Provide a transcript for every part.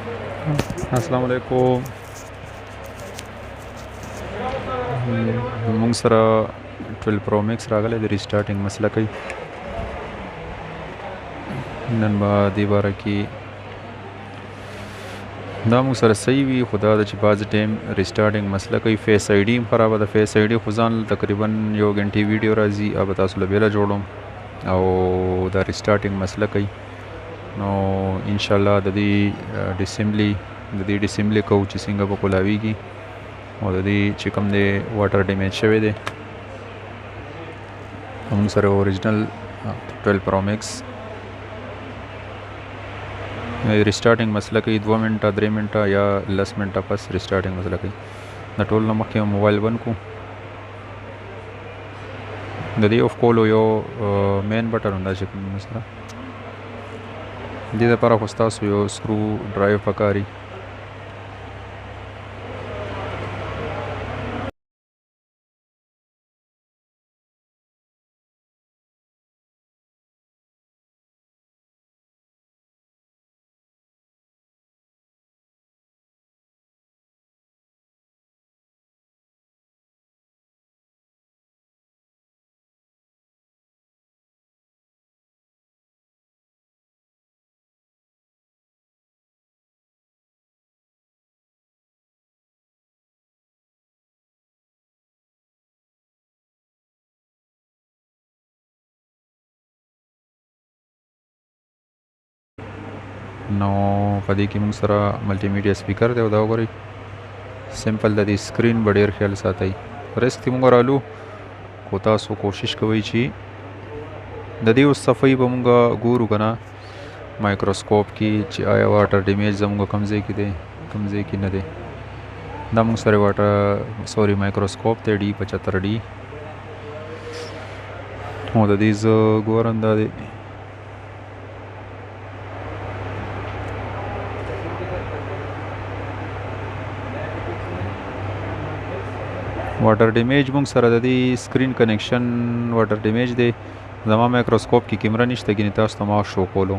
अस्सलाम वालेकुम। मोंग सरा 12 प्रो मैक्स रागले द रिस्टार्टिंग मसला कई नन बा दीवार की दा मोंग सरा सही भी खुदा द बाज़ टाइम रिस्टार्टिंग मसला कई फेस आईडी खराब द फेस आईडी खुजान तकरीबन यो घंटी वीडियो राजी अब तासुल बेला जोड़म और द रिस्टार्टिंग मसला कई नो इंशाल्लाह दी डिसेंबली को चिसिंगा बकोलावी की और दी चिकम दे वाटर डैमेज शवे दे हम sir original 12 pro max restarting मसला कई 2 मिनट 3 मिनट या 10 मिनट पस रिस्टार्टिंग मसला कई न टोल नमक के मोबाइल बन को दी ऑफ कॉल यो मेन बटन होंदा चिकम मसला दी पर खुस्ता यो स्क्रू ड्राइव पकारी नो पदी की मुंग सरा मल्टीमीडिया स्पीकर दे उदा वगरी सिंपल दी स्क्रीन बड़ेर ख्याल साथ आई रेस थी मुंगा रालू कोता सो कोशिश कवई छी ददी उस सफ़ई बमुंगा गुरु कना माइक्रोस्कोप की आया वाटर डैमेज जमुंगा कमज़े की दे कमज़े की न दे दमुंग सरे वाटर सॉरी माइक्रोस्कोप ते D75D हो ददीज गोरंदा दे वाटर डैमेज मुंग सर दी स्क्रीन कनेक्शन वाटर डैमेज दे जमा माइक्रोस्कोप की कैमरा निश्ते की तास तमा शो खोलो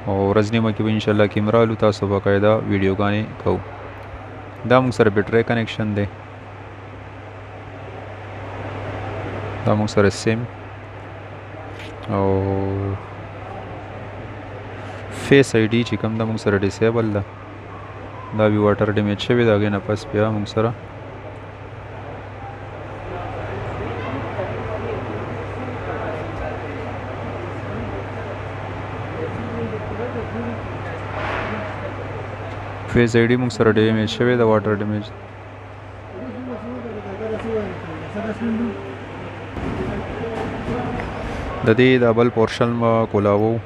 और रजनी में कि इंशाल्लाह कैमरा लू तास बाकायदा वीडियो गाने कहूँ दा मुंग सर बैटरी कनेक्शन दे दा मुंग सर सिम और फेस आईडी चिकम दा मुंग सर डिसेबल दा भी वाटर डैमेज छे दागे ना पस पे मुंग सरा फेस आईडी मुंग सर डैमेज शवे द वाटर डैमेज ददी डबल पोर्शन में कोलावो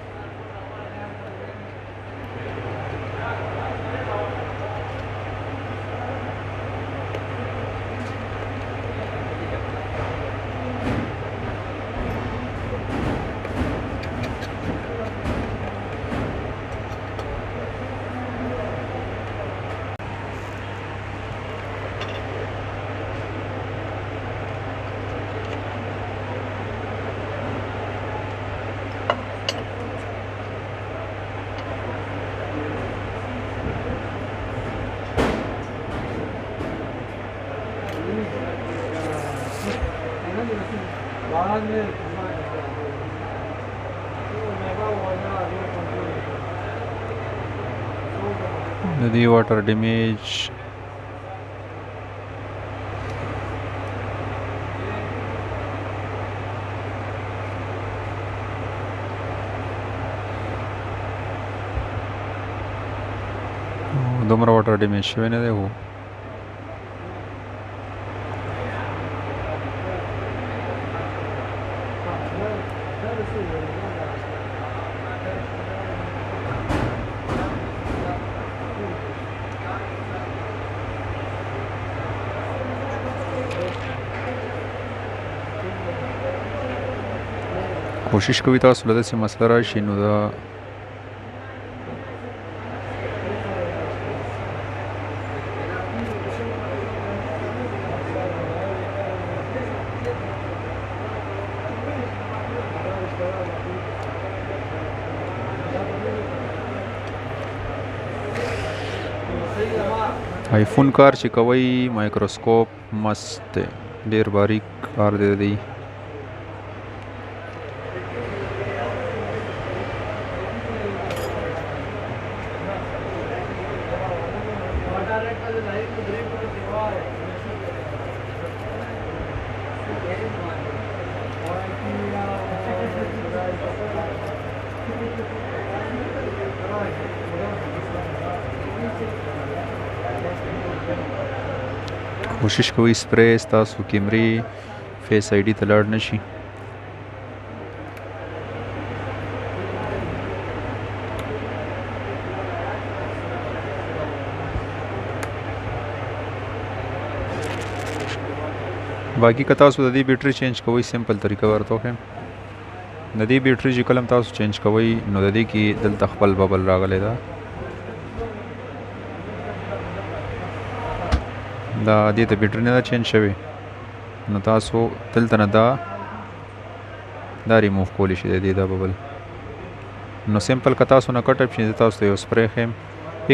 नदी वाटर डैमेज दोमरा वाटर डैमेज शवे ने देखो कोशिश कभी तासु से मसला राशि नुदा آیفون کار چې کوي مایکروسکوپ مست دی، ډیر باریک کار دی. کوشش کوئ سپری ستاسو کیمرې فیس آی ډي ته لاړ نشي. باقي که تاسو د دې بیټري چینج کوئ سمپل طریقه ورته وښیم. د دې بیټري چې کله هم تاسو چینج کوئ نو د دې کې دلته خپل ببل راغلی ده. دا دې ته بیټري نه ده چینج شوې نو تاسو دلته نه دا ریموف کولی شئ د دې دا ببل. نو سمپل که تاسو نه کټ اپ شي تاسو ته یو سپری ښیم،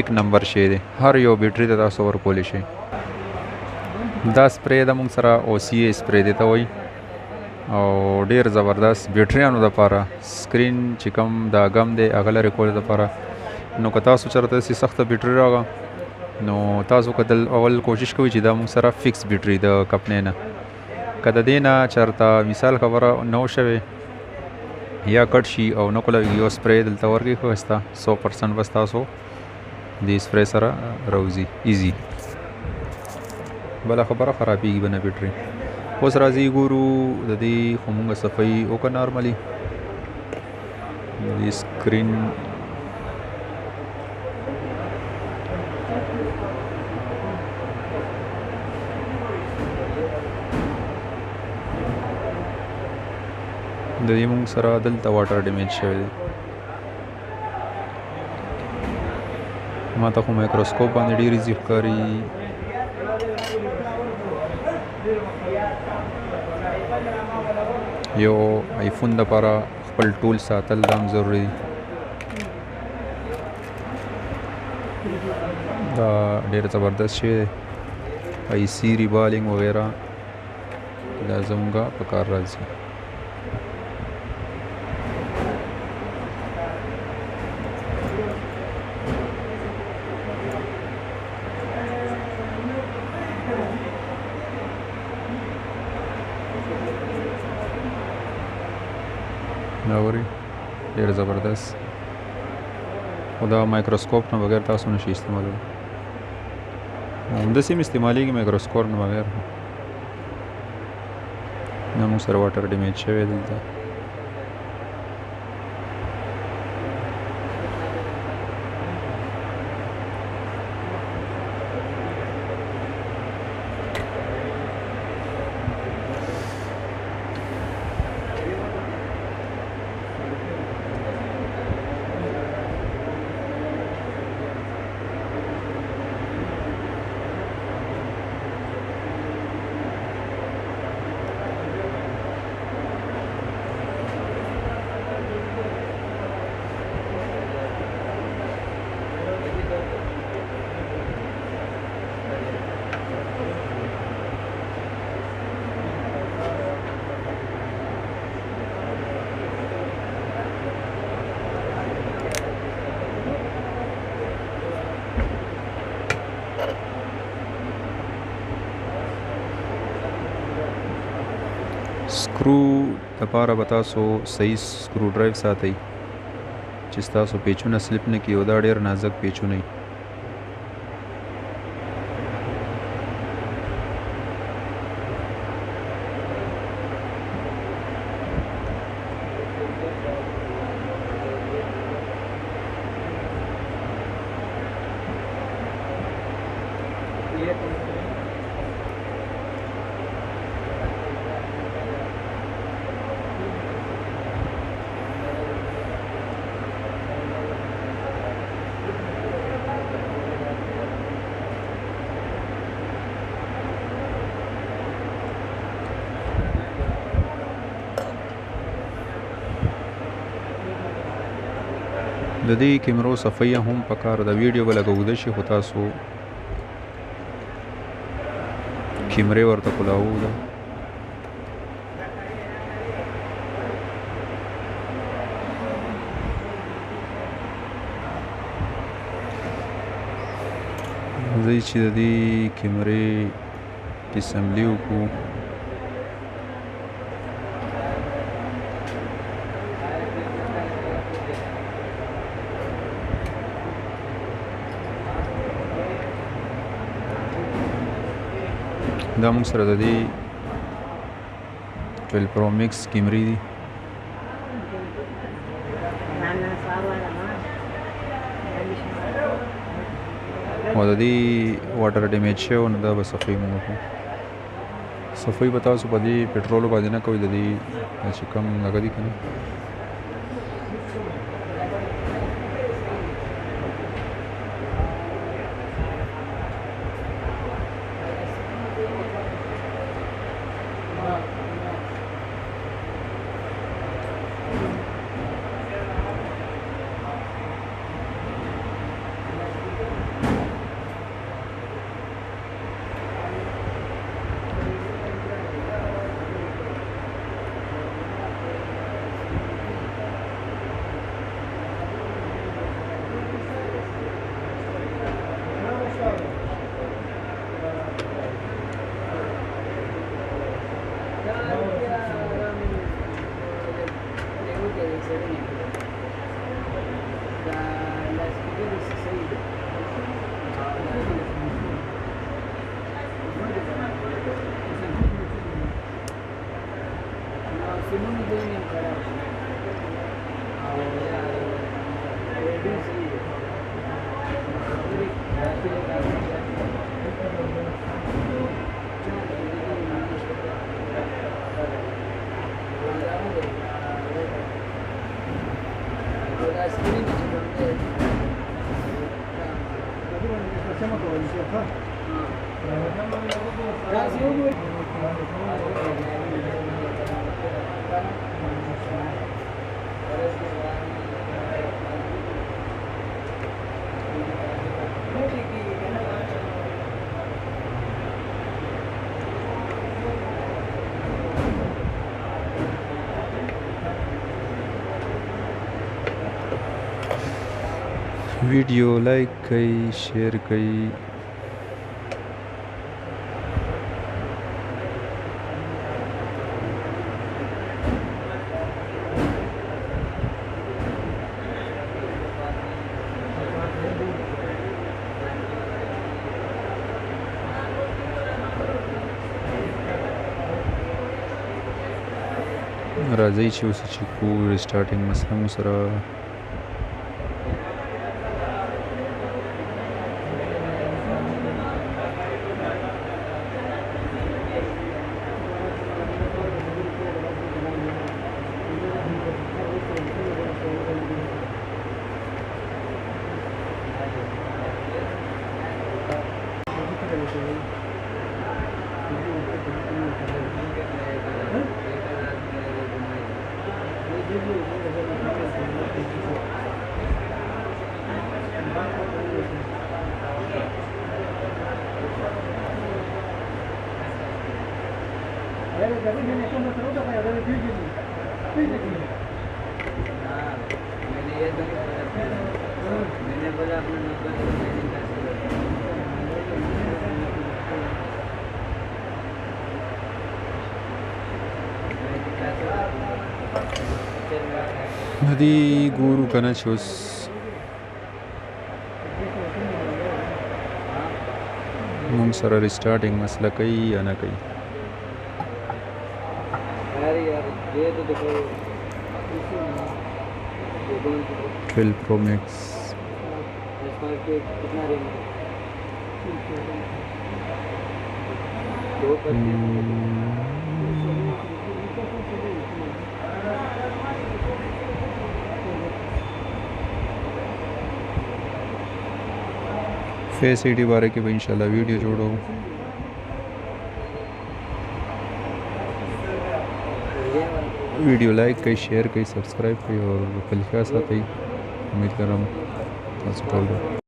1 نمبر شی دی، هر یو بیټري ته تاسو ورکولی شئ. دا سپری د موږ سره OCA سپری دی ته وایي او ډیر زبردست بیټریانو دپاره سکرین چې کوم دا غم دی هغه لرې کولو دپاره. نو که تاسو چېرته داسې سخته بیټري راغله نو تاسو که اول کوشش کوئ چې دا موږ سره فکس بیټري د کمپنۍ نه، که د دې نه چېرته مثال خبره نه شوې یا کټ شي او نه کولوي یو سپری دلته ورکړئ ښایسته 100% بس تاسو دې سپری سره راوځي ایزي، بله خبره خرابېږي به نه بیټري. اوس راځي ګورو د دې خو مونږ صفایي وکړه نارملي د دې سکرین. د دې مونږ سره دلته واټر ډیمیج شوی دی. ما ته خو مایکروسکوپ باندې ډېر ایزي ښکاري. یو آیفون دپاره خپل ټول ساتل دا هم ضروري دي. دا ډېر زبردست شی دی، IC ریبالینګ وغیره دا زموږه په کار راځي. ناوري ډېر زبردست، خو دا مایکروسکوپ نه بغیر تاسو نشئ استعمالولی، همداسې هم استعمالیږي مایکروسکوپ نه بغیر. دا موږ سره واټر ډیمیج شوی دلته. سکرو دپاره به تاسو صحیح سکرو ډرایو ساتئ چې ستاسو پیچونه سلیپ نه کړي او دا ډېر نازک پیچونه وي. د دې کیمرو صفحه هم پکار ده، ویډیو به لږ اوږده شي خو تاسو کیمرې ورته کولاو ده. راځئ چې د دې کیمرې اسمبلي وکړو. دا موږ سره د دې 12 پرو میکس کیمرې دي. او د دې واټر ډیمیج شوی نو دا به صفایي موږ وکړو. صفایي به تاسو په دې پټرولو باندې نه کوئ، د دې چې کوم هغه دي که نه ویډیو لایک کړئ، شیر کړئ. راځئ چې اوس چې کو ریسټارټینګ مسله مو سره ندی ګورو کنه چې اوس مونږ سره ریسټارټینګ مسله کوي یا نه کوي. 12 Pro Max face I D बारे के भी इंशाल्लाह वीडियो जोड़ो. वीडियो लाइक कई, शेयर कई, सब्सक्राइब कई और पहले साथ ही उम्मीद कर रहा हूँ.